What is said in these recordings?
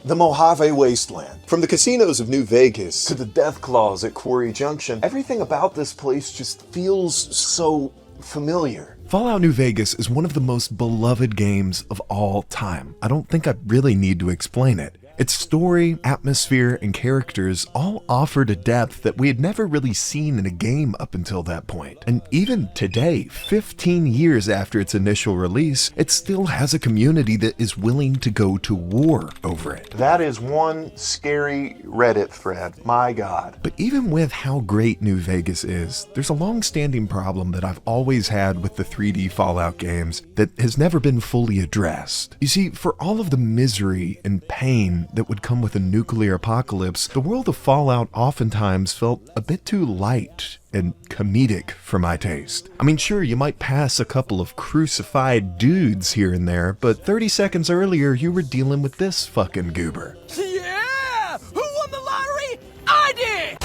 The Mojave Wasteland. From the casinos of New Vegas to the death claws at Quarry Junction, everything about this place just feels so familiar. Fallout New Vegas is one of the most beloved games of all time. I don't think I really need to explain it. Its story, atmosphere, and characters all offered a depth that we had never really seen in a game up until that point. And even today, 15 years after its initial release, it still has a community that is willing to go to war over it. That is one scary Reddit thread, my God. But even with how great New Vegas is, there's a long-standing problem that I've always had with the 3D Fallout games that has never been fully addressed. You see, for all of the misery and pain that would come with a nuclear apocalypse, the world of Fallout oftentimes felt a bit too light and comedic for my taste. I mean, sure, you might pass a couple of crucified dudes here and there, but 30 seconds earlier you were dealing with this fucking goober. Yeah! Who won the lottery? I did!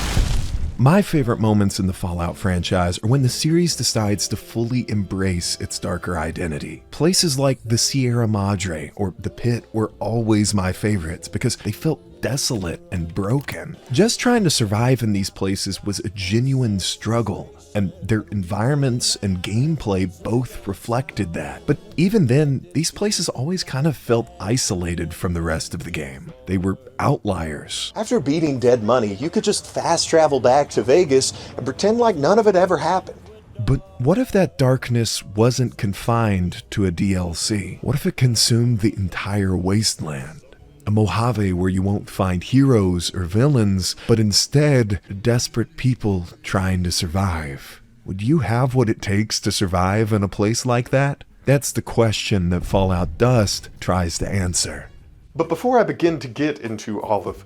My favorite moments in the Fallout franchise are when the series decides to fully embrace its darker identity. Places like the Sierra Madre or the Pit were always my favorites because they felt desolate and broken. Just trying to survive in these places was a genuine struggle, and their environments and gameplay both reflected that. But even then, these places always kind of felt isolated from the rest of the game. They were outliers. After beating dead money, you could just fast travel back to Vegas and pretend like none of it ever happened. But what if that darkness wasn't confined to a DLC? What if it consumed the entire wasteland? A Mojave where you won't find heroes or villains, but instead desperate people trying to survive. Would you have what it takes to survive in a place like that? That's the question that Fallout Dust tries to answer. But before I begin to get into all of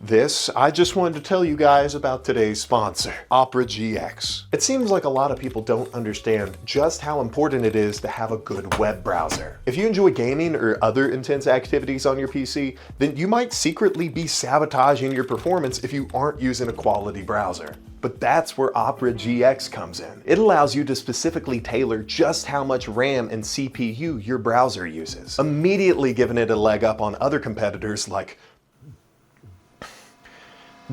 this, I just wanted to tell you guys about today's sponsor, Opera GX. It seems like a lot of people don't understand just how important it is to have a good web browser. If you enjoy gaming or other intense activities on your PC, then you might secretly be sabotaging your performance if you aren't using a quality browser. But that's where Opera GX comes in. It allows you to specifically tailor just how much RAM and CPU your browser uses, immediately giving it a leg up on other competitors like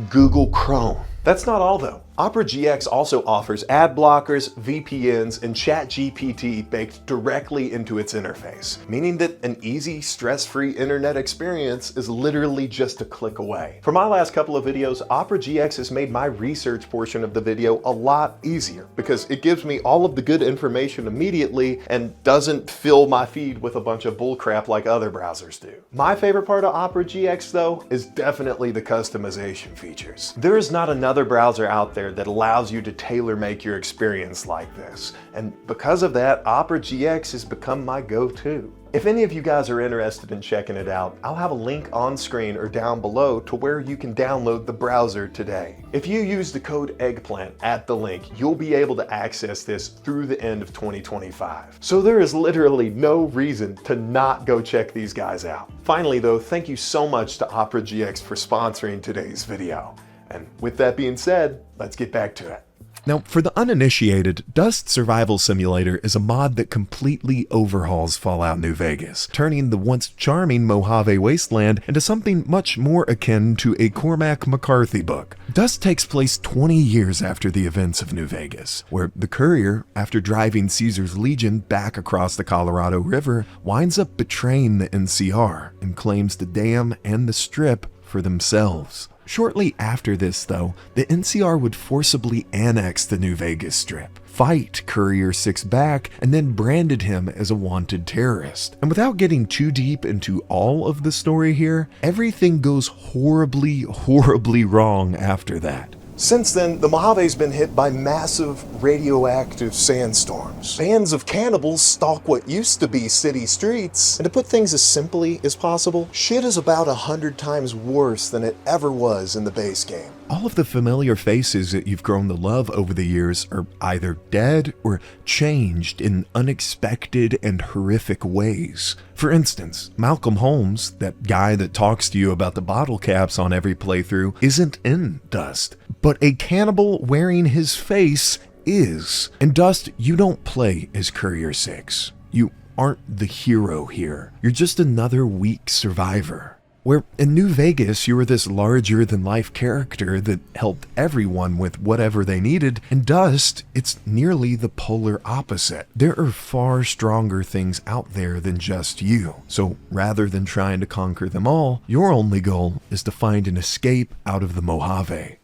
Google Chrome. That's not all though. Opera GX also offers ad blockers, VPNs, and ChatGPT baked directly into its interface, meaning that an easy, stress-free internet experience is literally just a click away. For my last couple of videos, Opera GX has made my research portion of the video a lot easier because it gives me all of the good information immediately and doesn't fill my feed with a bunch of bullcrap like other browsers do. My favorite part of Opera GX though is definitely the customization features. There is not another browser out there that allows you to tailor-make your experience like this. And because of that, Opera GX has become my go-to. If any of you guys are interested in checking it out, I'll have a link on screen or down below to where you can download the browser today. If you use the code EGGPLANT at the link, you'll be able to access this through the end of 2025. So there is literally no reason to not go check these guys out. Finally though, thank you so much to Opera GX for sponsoring today's video. And with that being said, let's get back to it. Now, for the uninitiated, Dust Survival Simulator is a mod that completely overhauls Fallout New Vegas, turning the once charming Mojave Wasteland into something much more akin to a Cormac McCarthy book. Dust takes place 20 years after the events of New Vegas, where the courier, after driving Caesar's Legion back across the Colorado River, winds up betraying the NCR and claims the dam and the strip for themselves. Shortly after this, though, the NCR would forcibly annex the New Vegas Strip, fight Courier 6 back, and then branded him as a wanted terrorist. And without getting too deep into all of the story here, everything goes horribly, horribly wrong after that. Since then, the Mojave's been hit by massive radioactive sandstorms. Bands of cannibals stalk what used to be city streets. And to put things as simply as possible, shit is about 100 times worse than it ever was in the base game. All of the familiar faces that you've grown to love over the years are either dead or changed in unexpected and horrific ways. For instance, Malcolm Holmes, that guy that talks to you about the bottle caps on every playthrough, isn't in Dust, but a cannibal wearing his face is. In Dust, you don't play as Courier 6. You aren't the hero here. You're just another weak survivor. Where in New Vegas, you were this larger-than-life character that helped everyone with whatever they needed, in Dust, it's nearly the polar opposite. There are far stronger things out there than just you. So rather than trying to conquer them all, your only goal is to find an escape out of the Mojave.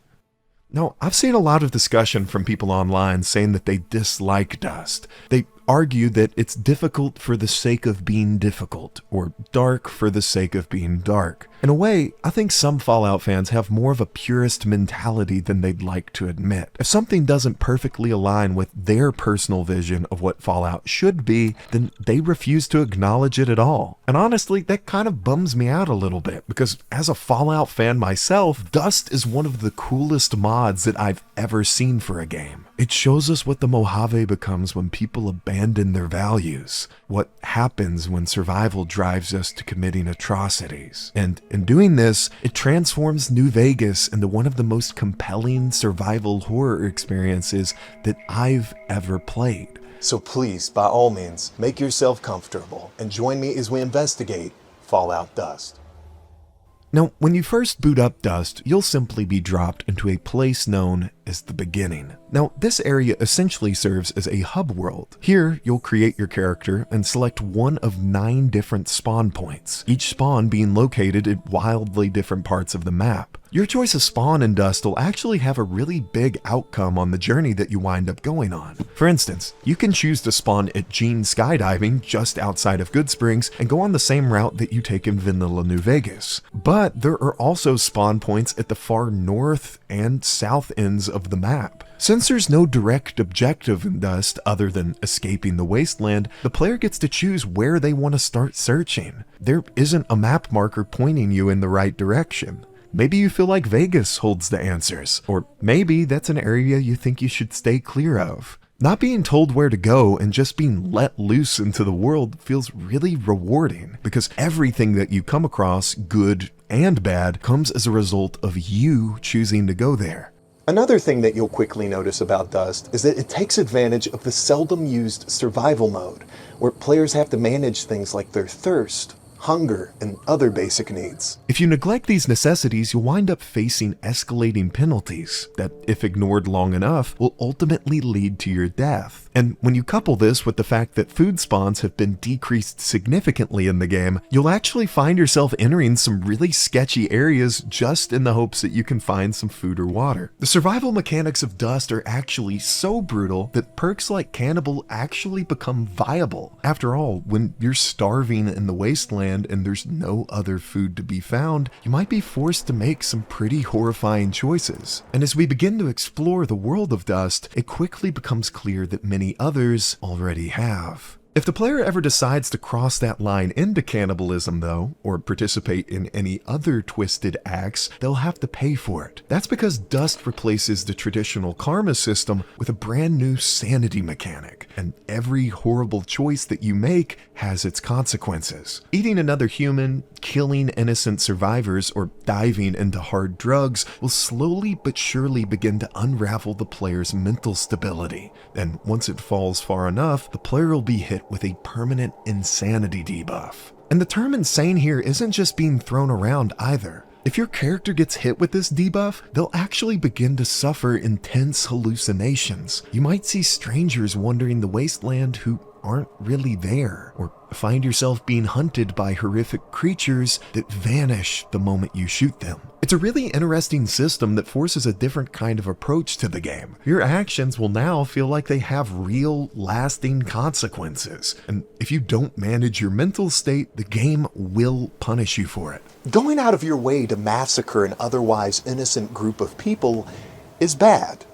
Now, I've seen a lot of discussion from people online saying that they dislike Dust. They argue that it's difficult for the sake of being difficult, or dark for the sake of being dark. In a way, I think some Fallout fans have more of a purist mentality than they'd like to admit. If something doesn't perfectly align with their personal vision of what Fallout should be, then they refuse to acknowledge it at all. And honestly, that kind of bums me out a little bit, because as a Fallout fan myself, Dust is one of the coolest mods that I've ever seen for a game. It shows us what the Mojave becomes when people abandon their values, what happens when survival drives us to committing atrocities. And in doing this, it transforms New Vegas into one of the most compelling survival horror experiences that I've ever played. So please, by all means, make yourself comfortable and join me as we investigate Fallout Dust. Now, when you first boot up Dust, you'll simply be dropped into a place known as the Beginning. Now, this area essentially serves as a hub world. Here, you'll create your character and select one of 9 different spawn points, each spawn being located at wildly different parts of the map. Your choice of spawn in Dust will actually have a really big outcome on the journey that you wind up going on. For instance, you can choose to spawn at Gene Skydiving just outside of Goodsprings and go on the same route that you take in Vanilla New Vegas. But there are also spawn points at the far north and south ends of the map. Since there's no direct objective in Dust other than escaping the wasteland, the player gets to choose where they want to start searching. There isn't a map marker pointing you in the right direction. Maybe you feel like Vegas holds the answers, or maybe that's an area you think you should stay clear of. Not being told where to go and just being let loose into the world feels really rewarding, because everything that you come across, good and bad, comes as a result of you choosing to go there. Another thing that you'll quickly notice about Dust is that it takes advantage of the seldom used survival mode, where players have to manage things like their thirst, hunger, and other basic needs. If you neglect these necessities, you'll wind up facing escalating penalties that, if ignored long enough, will ultimately lead to your death. And when you couple this with the fact that food spawns have been decreased significantly in the game, you'll actually find yourself entering some really sketchy areas just in the hopes that you can find some food or water. The survival mechanics of Dust are actually so brutal that perks like Cannibal actually become viable. After all, when you're starving in the wasteland and there's no other food to be found, you might be forced to make some pretty horrifying choices. And as we begin to explore the world of Dust, it quickly becomes clear that many others already have. If the player ever decides to cross that line into cannibalism though, or participate in any other twisted acts, they'll have to pay for it. That's because Dust replaces the traditional karma system with a brand new sanity mechanic, and every horrible choice that you make has its consequences. Eating another human, killing innocent survivors, or diving into hard drugs will slowly but surely begin to unravel the player's mental stability. And once it falls far enough, the player will be hit with a permanent insanity debuff. And the term insane here isn't just being thrown around either. If your character gets hit with this debuff, they'll actually begin to suffer intense hallucinations. You might see strangers wandering the wasteland who aren't really there, or find yourself being hunted by horrific creatures that vanish the moment you shoot them. It's a really interesting system that forces a different kind of approach to the game. Your actions will now feel like they have real, lasting consequences, and if you don't manage your mental state, the game will punish you for it. Going out of your way to massacre an otherwise innocent group of people is bad.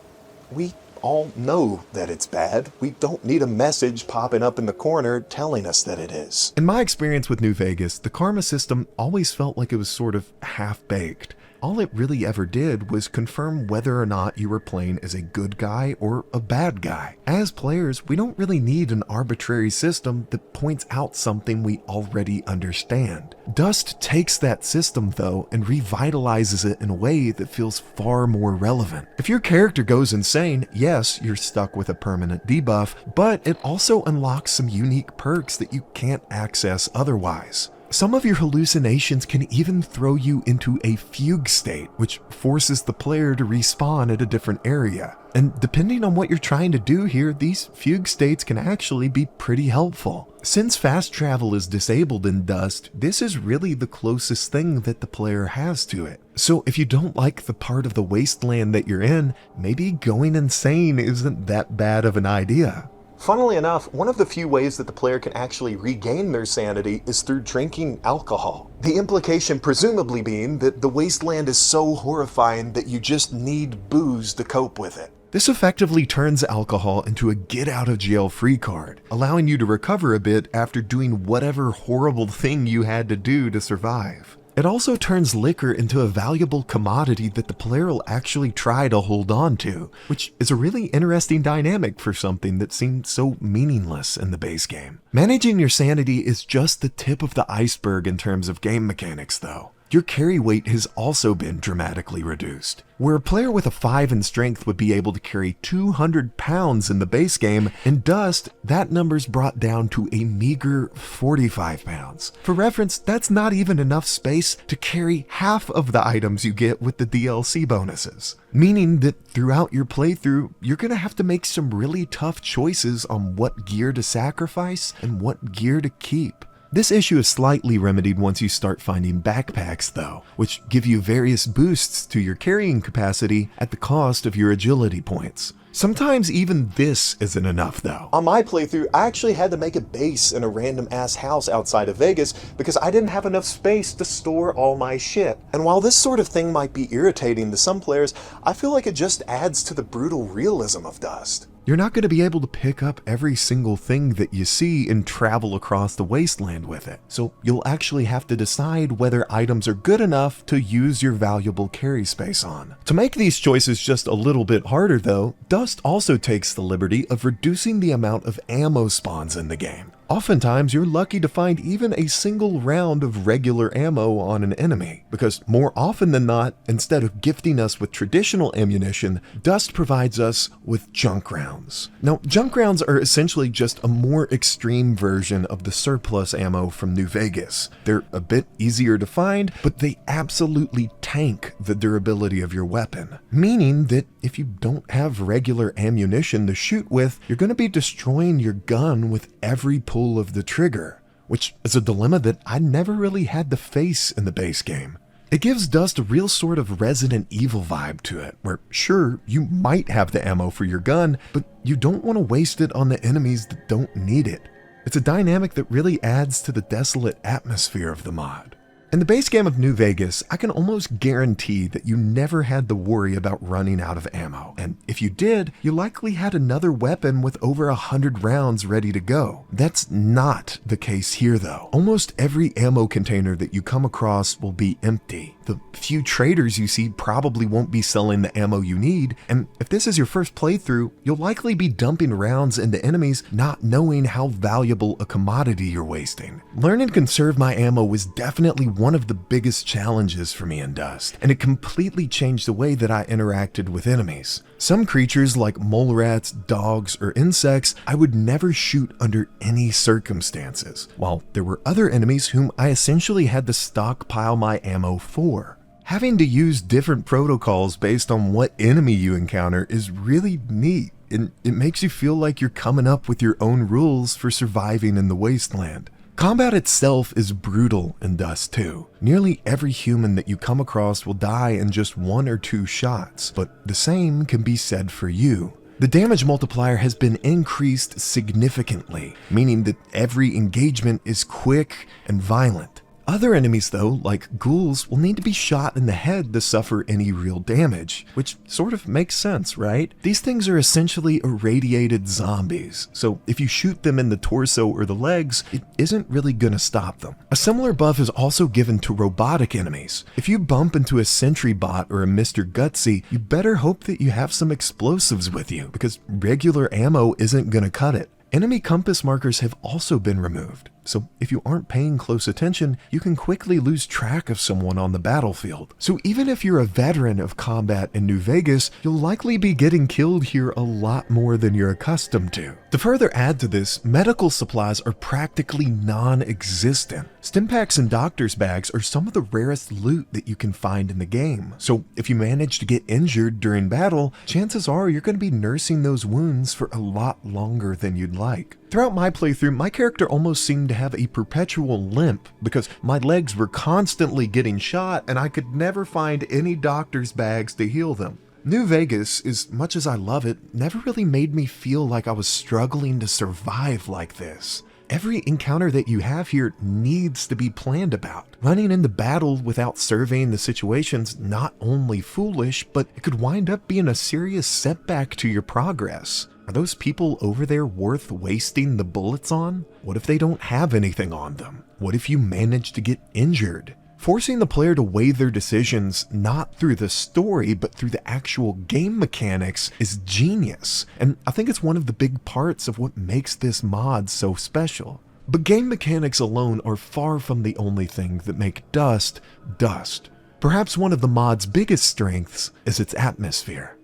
We all know that it's bad. We don't need a message popping up in the corner telling us that it is. In my experience with New Vegas, the karma system always felt like it was sort of half-baked. All it really ever did was confirm whether or not you were playing as a good guy or a bad guy. As players, we don't really need an arbitrary system that points out something we already understand. Dust takes that system though and revitalizes it in a way that feels far more relevant. If your character goes insane, yes, you're stuck with a permanent debuff, but it also unlocks some unique perks that you can't access otherwise. Some of your hallucinations can even throw you into a fugue state, which forces the player to respawn at a different area. And depending on what you're trying to do here, these fugue states can actually be pretty helpful. Since fast travel is disabled in Dust, this is really the closest thing that the player has to it. So if you don't like the part of the wasteland that you're in, maybe going insane isn't that bad of an idea. Funnily enough, one of the few ways that the player can actually regain their sanity is through drinking alcohol. The implication presumably being that the wasteland is so horrifying that you just need booze to cope with it. This effectively turns alcohol into a get-out-of-jail-free card, allowing you to recover a bit after doing whatever horrible thing you had to do to survive. It also turns liquor into a valuable commodity that the player will actually try to hold on to, which is a really interesting dynamic for something that seemed so meaningless in the base game. Managing your sanity is just the tip of the iceberg in terms of game mechanics, though. Your carry weight has also been dramatically reduced. Where a player with a 5 in strength would be able to carry 200 pounds in the base game, in Dust, that number's brought down to a meager 45 pounds. For reference, that's not even enough space to carry half of the items you get with the DLC bonuses. Meaning that throughout your playthrough, you're gonna have to make some really tough choices on what gear to sacrifice and what gear to keep. This issue is slightly remedied once you start finding backpacks though, which give you various boosts to your carrying capacity at the cost of your agility points. Sometimes even this isn't enough though. On my playthrough, I actually had to make a base in a random ass house outside of Vegas because I didn't have enough space to store all my shit. And while this sort of thing might be irritating to some players, I feel like it just adds to the brutal realism of Dust. You're not going to be able to pick up every single thing that you see and travel across the wasteland with it, so you'll actually have to decide whether items are good enough to use your valuable carry space on. To make these choices just a little bit harder though, Dust also takes the liberty of reducing the amount of ammo spawns in the game. Oftentimes, you're lucky to find even a single round of regular ammo on an enemy, because more often than not, instead of gifting us with traditional ammunition, Dust provides us with junk rounds. Now, junk rounds are essentially just a more extreme version of the surplus ammo from New Vegas. They're a bit easier to find, but they absolutely tank the durability of your weapon, meaning that if you don't have regular ammunition to shoot with, you're going to be destroying your gun with every pull of the trigger, which is a dilemma that I never really had to face in the base game. It gives Dust a real sort of Resident Evil vibe to it, where sure, you might have the ammo for your gun, but you don't want to waste it on the enemies that don't need it. It's a dynamic that really adds to the desolate atmosphere of the mod. In the base game of New Vegas, I can almost guarantee that you never had to worry about running out of ammo, and if you did, you likely had another weapon with over 100 rounds ready to go. That's not the case here though. Almost every ammo container that you come across will be empty. The few traders you see probably won't be selling the ammo you need, and if this is your first playthrough, you'll likely be dumping rounds into enemies not knowing how valuable a commodity you're wasting. Learning to conserve my ammo was definitely one of the biggest challenges for me in Dust, and it completely changed the way that I interacted with enemies. Some creatures like mole rats, dogs, or insects I would never shoot under any circumstances, while there were other enemies whom I essentially had to stockpile my ammo for. Having to use different protocols based on what enemy you encounter is really neat, and it makes you feel like you're coming up with your own rules for surviving in the wasteland. Combat itself is brutal in Dust 2. Nearly every human that you come across will die in just 1 or 2 shots, but the same can be said for you. The damage multiplier has been increased significantly, meaning that every engagement is quick and violent. Other enemies though, like ghouls, will need to be shot in the head to suffer any real damage, which sort of makes sense, right? These things are essentially irradiated zombies, so if you shoot them in the torso or the legs, it isn't really gonna stop them. A similar buff is also given to robotic enemies. If you bump into a sentry bot or a Mr. Gutsy, you better hope that you have some explosives with you, because regular ammo isn't gonna cut it. Enemy compass markers have also been removed. so if you aren't paying close attention, you can quickly lose track of someone on the battlefield. So even if you're a veteran of combat in New Vegas, you'll likely be getting killed here a lot more than you're accustomed to. To further add to this, medical supplies are practically non-existent. Stimpaks and doctor's bags are some of the rarest loot that you can find in the game. So if you manage to get injured during battle, chances are you're going to be nursing those wounds for a lot longer than you'd like. Throughout my playthrough, my character almost seemed to have a perpetual limp because my legs were constantly getting shot and I could never find any doctor's bags to heal them. New Vegas, as much as I love it, never really made me feel like I was struggling to survive like this. Every encounter that you have here needs to be planned about. Running into battle without surveying the situation's not only foolish, but it could wind up being a serious setback to your progress. Are those people over there worth wasting the bullets on? What if they don't have anything on them? What if you manage to get injured? Forcing the player to weigh their decisions not through the story but through the actual game mechanics is genius, and I think it's one of the big parts of what makes this mod so special. But game mechanics alone are far from the only thing that make Dust, Dust. Perhaps one of the mod's biggest strengths is its atmosphere.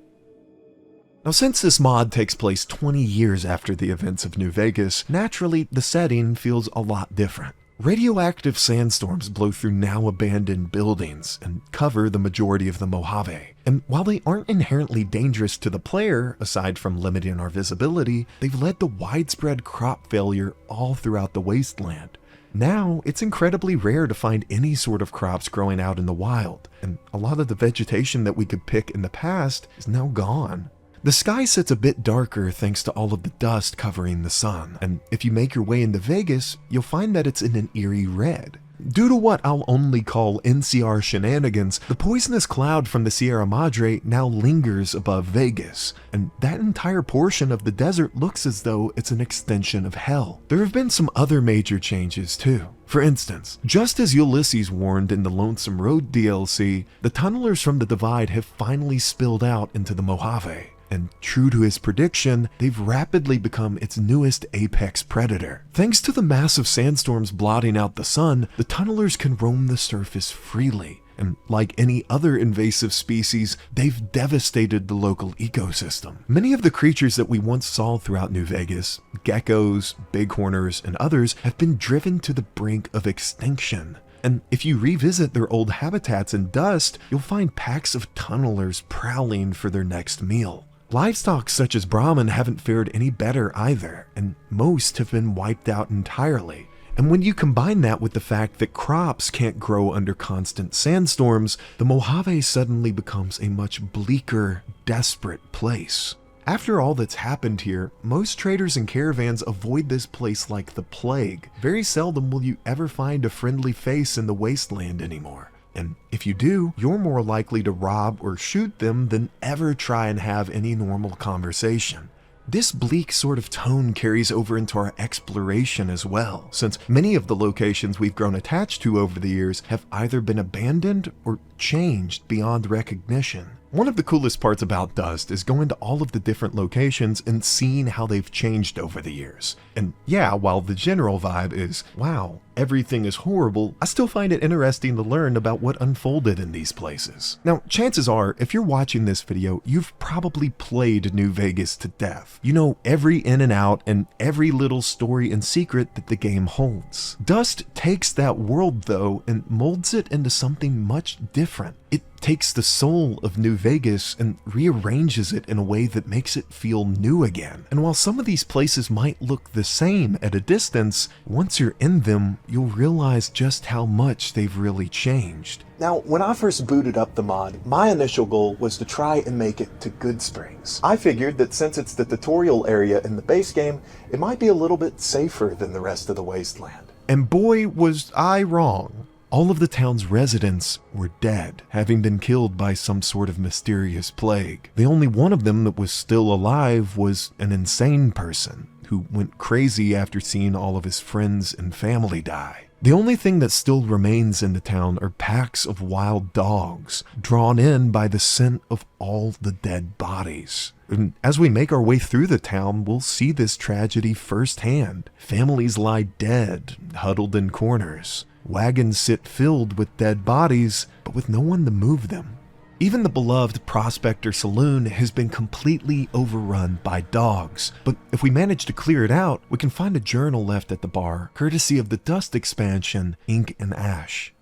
Now, since this mod takes place 20 years after the events of New Vegas, naturally the setting feels a lot different. Radioactive sandstorms blow through now abandoned buildings and cover the majority of the Mojave. And while they aren't inherently dangerous to the player, aside from limiting our visibility, they've led to widespread crop failure all throughout the wasteland. Now, it's incredibly rare to find any sort of crops growing out in the wild, and a lot of the vegetation that we could pick in the past is now gone. The sky sits a bit darker thanks to all of the dust covering the sun, and if you make your way into Vegas, you'll find that it's in an eerie red. Due to what I'll only call NCR shenanigans, the poisonous cloud from the Sierra Madre now lingers above Vegas, and that entire portion of the desert looks as though it's an extension of hell. There have been some other major changes too. For instance, just as Ulysses warned in the Lonesome Road DLC, the tunnelers from the Divide have finally spilled out into the Mojave. And true to his prediction, they've rapidly become its newest apex predator. Thanks to the massive sandstorms blotting out the sun, the tunnelers can roam the surface freely. And like any other invasive species, they've devastated the local ecosystem. Many of the creatures that we once saw throughout New Vegas, geckos, bighorners, and others, have been driven to the brink of extinction. And if you revisit their old habitats in Dust, you'll find packs of tunnelers prowling for their next meal. Livestock such as Brahmin haven't fared any better either, and most have been wiped out entirely. And when you combine that with the fact that crops can't grow under constant sandstorms, the Mojave suddenly becomes a much bleaker, desperate place. After all that's happened here, most traders and caravans avoid this place like the plague. Very seldom will you ever find a friendly face in the wasteland anymore. And if you do, you're more likely to rob or shoot them than ever try and have any normal conversation. This bleak sort of tone carries over into our exploration as well, since many of the locations we've grown attached to over the years have either been abandoned or changed beyond recognition. One of the coolest parts about Dust is going to all of the different locations and seeing how they've changed over the years. And yeah, while the general vibe is, wow, everything is horrible, I still find it interesting to learn about what unfolded in these places. Now, chances are, if you're watching this video, you've probably played New Vegas to death. You know every in and out and every little story and secret that the game holds. Dust takes that world though and molds it into something much different. It takes the soul of New Vegas and rearranges it in a way that makes it feel new again. And while some of these places might look the same at a distance, once you're in them, you'll realize just how much they've really changed. Now, when I first booted up the mod, my initial goal was to try and make it to Goodsprings. I figured that since it's the tutorial area in the base game, it might be a little bit safer than the rest of the wasteland. And boy, was I wrong. All of the town's residents were dead, having been killed by some sort of mysterious plague. The only one of them that was still alive was an insane person who went crazy after seeing all of his friends and family die. The only thing that still remains in the town are packs of wild dogs, drawn in by the scent of all the dead bodies. And as we make our way through the town, we'll see this tragedy firsthand. Families lie dead, huddled in corners. Wagons sit filled with dead bodies, but with no one to move them. Even the beloved Prospector Saloon has been completely overrun by dogs, but if we manage to clear it out, we can find a journal left at the bar, courtesy of the dust expansion, Ink and Ash.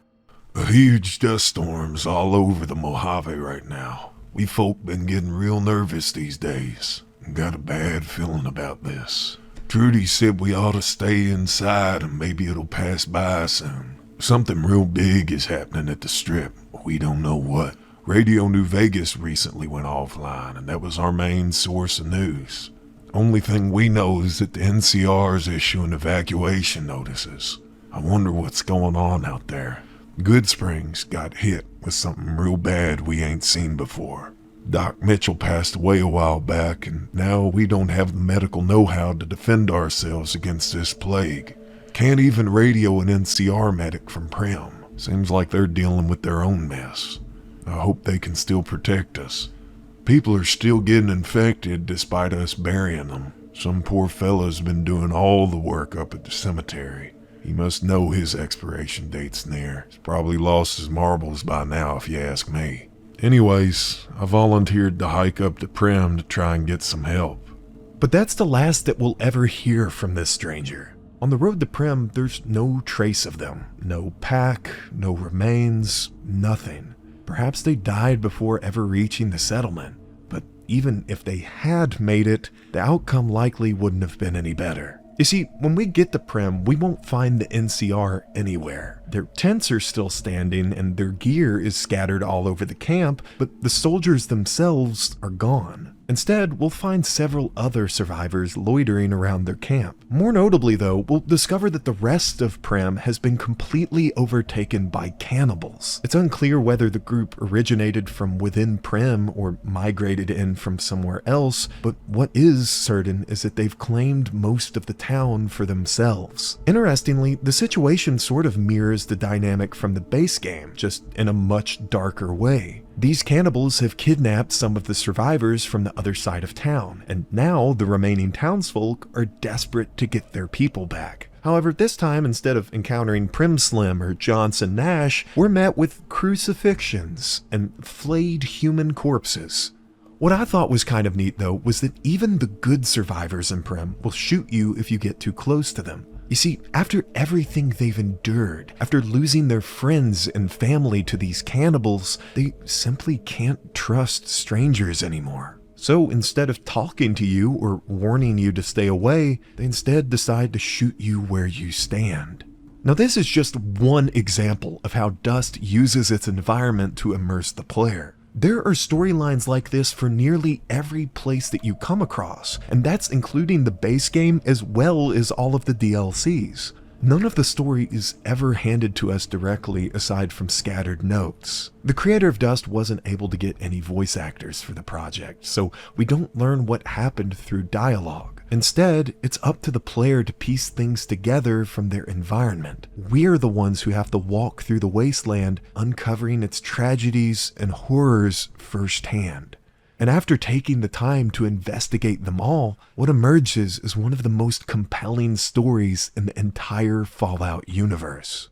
A huge dust storm's all over the Mojave right now. We folk been getting real nervous these days. Got a bad feeling about this. Trudy said we ought to stay inside and maybe it'll pass by soon. Something real big is happening at the Strip. We don't know what. Radio New Vegas recently went offline, and that was our main source of news. Only thing we know is that the NCR is issuing evacuation notices. I wonder what's going on out there. Goodsprings got hit with something real bad we ain't seen before. Doc Mitchell passed away a while back, and now we don't have the medical know-how to defend ourselves against this plague. Can't even radio an NCR medic from Primm. Seems like they're dealing with their own mess. I hope they can still protect us. People are still getting infected despite us burying them. Some poor fella's been doing all the work up at the cemetery. He must know his expiration date's near. He's probably lost his marbles by now if you ask me. Anyways, I volunteered to hike up to Primm to try and get some help. But that's the last that we'll ever hear from this stranger. On the road to Primm, there's no trace of them. No pack, no remains, nothing. Perhaps they died before ever reaching the settlement, but even if they had made it, the outcome likely wouldn't have been any better. You see, when we get to Primm, we won't find the NCR anywhere. Their tents are still standing and their gear is scattered all over the camp, but the soldiers themselves are gone. Instead, we'll find several other survivors loitering around their camp. More notably though, we'll discover that the rest of Primm has been completely overtaken by cannibals. It's unclear whether the group originated from within Primm or migrated in from somewhere else, but what is certain is that they've claimed most of the town for themselves. Interestingly, the situation sort of mirrors the dynamic from the base game, just in a much darker way. These cannibals have kidnapped some of the survivors from the other side of town, and now the remaining townsfolk are desperate to get their people back. However, this time, instead of encountering Primm Slim or Johnson Nash, we're met with crucifixions and flayed human corpses. What I thought was kind of neat though was that even the good survivors in Primm will shoot you if you get too close to them. You see, after everything they've endured, after losing their friends and family to these cannibals, they simply can't trust strangers anymore. So instead of talking to you or warning you to stay away, they instead decide to shoot you where you stand. Now this is just one example of how Dust uses its environment to immerse the player. There are storylines like this for nearly every place that you come across, and that's including the base game as well as all of the DLCs. None of the story is ever handed to us directly aside from scattered notes. The creator of Dust wasn't able to get any voice actors for the project, so we don't learn what happened through dialogue. Instead, it's up to the player to piece things together from their environment. We're the ones who have to walk through the wasteland, uncovering its tragedies and horrors firsthand. And after taking the time to investigate them all, what emerges is one of the most compelling stories in the entire Fallout universe.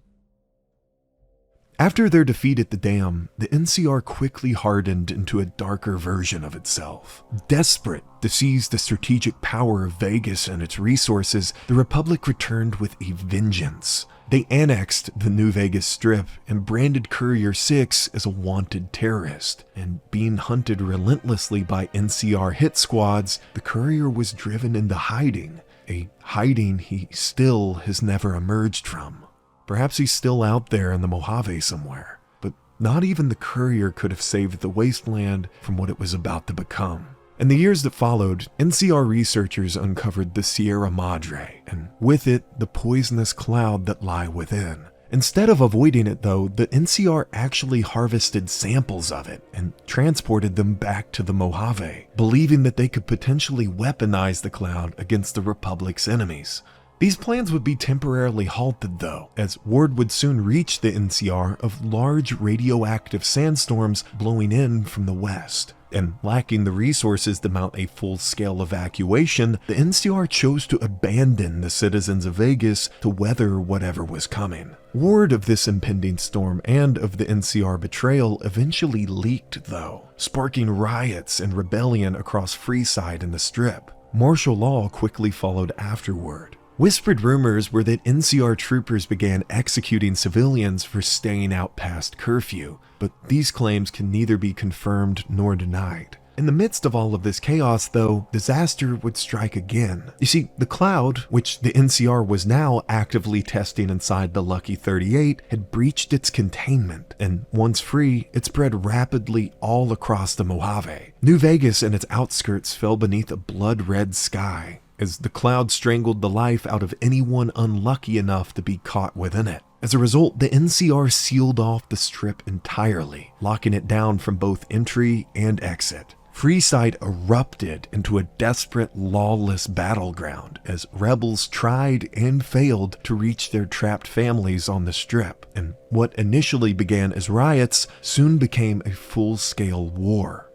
After their defeat at the dam, the NCR quickly hardened into a darker version of itself. Desperate to seize the strategic power of Vegas and its resources, the Republic returned with a vengeance. They annexed the New Vegas Strip and branded Courier 6 as a wanted terrorist. And being hunted relentlessly by NCR hit squads, the Courier was driven into hiding, a hiding he still has never emerged from. Perhaps he's still out there in the Mojave somewhere, but not even the Courier could have saved the wasteland from what it was about to become. In the years that followed, NCR researchers uncovered the Sierra Madre, and with it, the poisonous cloud that lie within. Instead of avoiding it though, the NCR actually harvested samples of it and transported them back to the Mojave, believing that they could potentially weaponize the cloud against the Republic's enemies. These plans would be temporarily halted though, as word would soon reach the NCR of large radioactive sandstorms blowing in from the west. And lacking the resources to mount a full-scale evacuation, the NCR chose to abandon the citizens of Vegas to weather whatever was coming. Word of this impending storm and of the NCR betrayal eventually leaked though, sparking riots and rebellion across Freeside and the Strip. Martial law quickly followed afterward. Whispered rumors were that NCR troopers began executing civilians for staying out past curfew, but these claims can neither be confirmed nor denied. In the midst of all of this chaos, though, disaster would strike again. You see, the cloud, which the NCR was now actively testing inside the Lucky 38, had breached its containment, and once free, it spread rapidly all across the Mojave. New Vegas and its outskirts fell beneath a blood-red sky, as the cloud strangled the life out of anyone unlucky enough to be caught within it. As a result, the NCR sealed off the Strip entirely, locking it down from both entry and exit. Freeside erupted into a desperate, lawless battleground as rebels tried and failed to reach their trapped families on the Strip, and what initially began as riots soon became a full-scale war.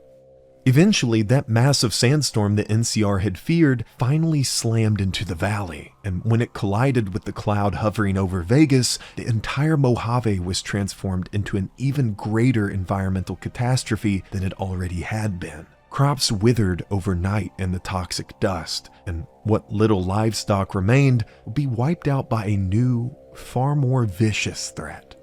Eventually, that massive sandstorm the NCR had feared finally slammed into the valley, and when it collided with the cloud hovering over Vegas, the entire Mojave was transformed into an even greater environmental catastrophe than it already had been. Crops withered overnight in the toxic dust, and what little livestock remained would be wiped out by a new, far more vicious threat.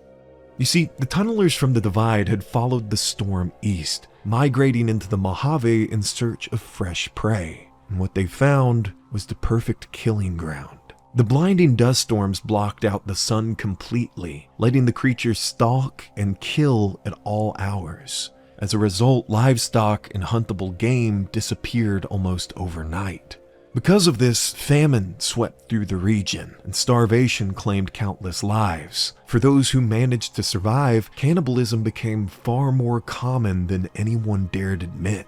You see, the tunnelers from the Divide had followed the storm east, migrating into the Mojave in search of fresh prey, and what they found was the perfect killing ground. The blinding dust storms blocked out the sun completely, letting the creatures stalk and kill at all hours. As a result, livestock and huntable game disappeared almost overnight. Because of this, famine swept through the region, and starvation claimed countless lives. For those who managed to survive, cannibalism became far more common than anyone dared admit.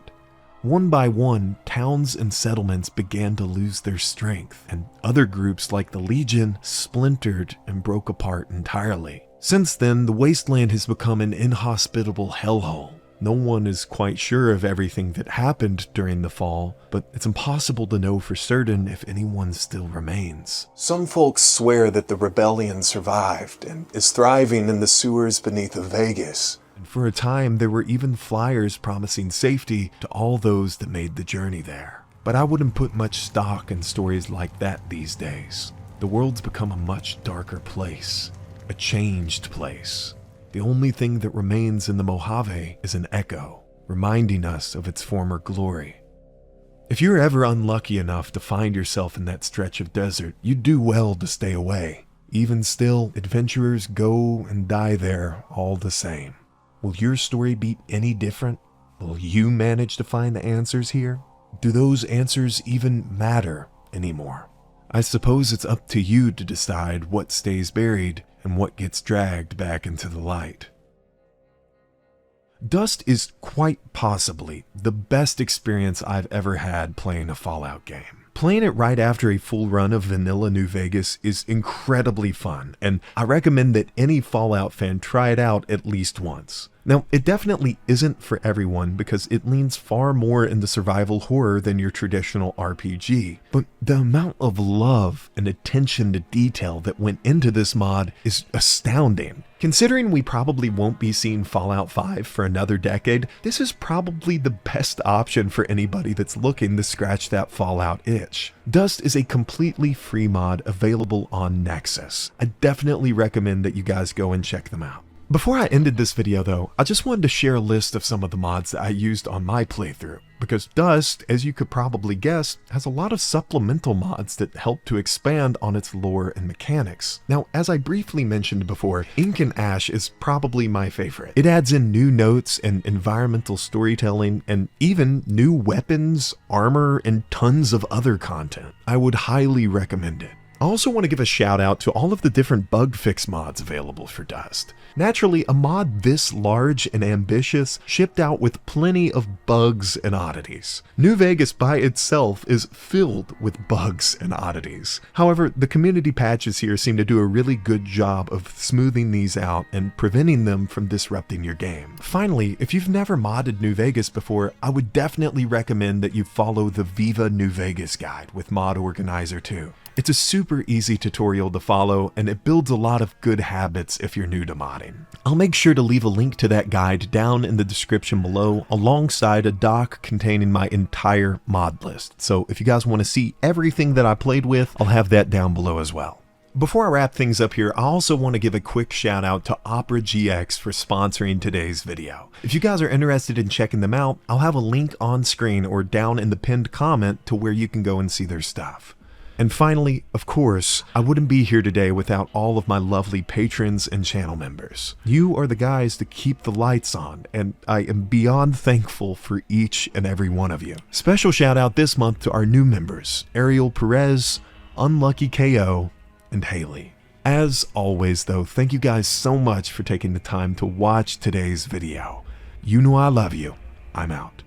One by one, towns and settlements began to lose their strength, and other groups like the Legion splintered and broke apart entirely. Since then, the wasteland has become an inhospitable hellhole. No one is quite sure of everything that happened during the fall, but it's impossible to know for certain if anyone still remains. Some folks swear that the rebellion survived and is thriving in the sewers beneath of Vegas. And for a time, there were even flyers promising safety to all those that made the journey there. But I wouldn't put much stock in stories like that these days. The world's become a much darker place, a changed place. The only thing that remains in the Mojave is an echo, reminding us of its former glory. If you're ever unlucky enough to find yourself in that stretch of desert, you'd do well to stay away. Even still, adventurers go and die there all the same. Will your story be any different? Will you manage to find the answers here? Do those answers even matter anymore? I suppose it's up to you to decide what stays buried and what gets dragged back into the light. Dust is quite possibly the best experience I've ever had playing a Fallout game. Playing it right after a full run of vanilla New Vegas is incredibly fun, and I recommend that any Fallout fan try it out at least once. Now, it definitely isn't for everyone because it leans far more into survival horror than your traditional RPG, but the amount of love and attention to detail that went into this mod is astounding. Considering we probably won't be seeing Fallout 5 for another decade, this is probably the best option for anybody that's looking to scratch that Fallout itch. Dust is a completely free mod available on Nexus. I definitely recommend that you guys go and check them out. Before I ended this video though, I just wanted to share a list of some of the mods that I used on my playthrough, because Dust, as you could probably guess, has a lot of supplemental mods that help to expand on its lore and mechanics. Now, as I briefly mentioned before, Ink and Ash is probably my favorite. It adds in new notes and environmental storytelling, and even new weapons, armor, and tons of other content. I would highly recommend it. I also want to give a shout out to all of the different bug fix mods available for Dust. Naturally, a mod this large and ambitious shipped out with plenty of bugs and oddities. New Vegas by itself is filled with bugs and oddities. However, the community patches here seem to do a really good job of smoothing these out and preventing them from disrupting your game. Finally, if you've never modded New Vegas before, I would definitely recommend that you follow the Viva New Vegas guide with Mod Organizer 2. It's a super easy tutorial to follow, and it builds a lot of good habits if you're new to modding. I'll make sure to leave a link to that guide down in the description below, alongside a doc containing my entire mod list. So if you guys want to see everything that I played with, I'll have that down below as well. Before I wrap things up here, I also want to give a quick shout out to Opera GX for sponsoring today's video. If you guys are interested in checking them out, I'll have a link on screen or down in the pinned comment to where you can go and see their stuff. And finally, of course, I wouldn't be here today without all of my lovely patrons and channel members. You are the guys that keep the lights on, and I am beyond thankful for each and every one of you. Special shout out this month to our new members, Ariel Perez, Unlucky KO, and Haley. As always though, thank you guys so much for taking the time to watch today's video. You know I love you. I'm out.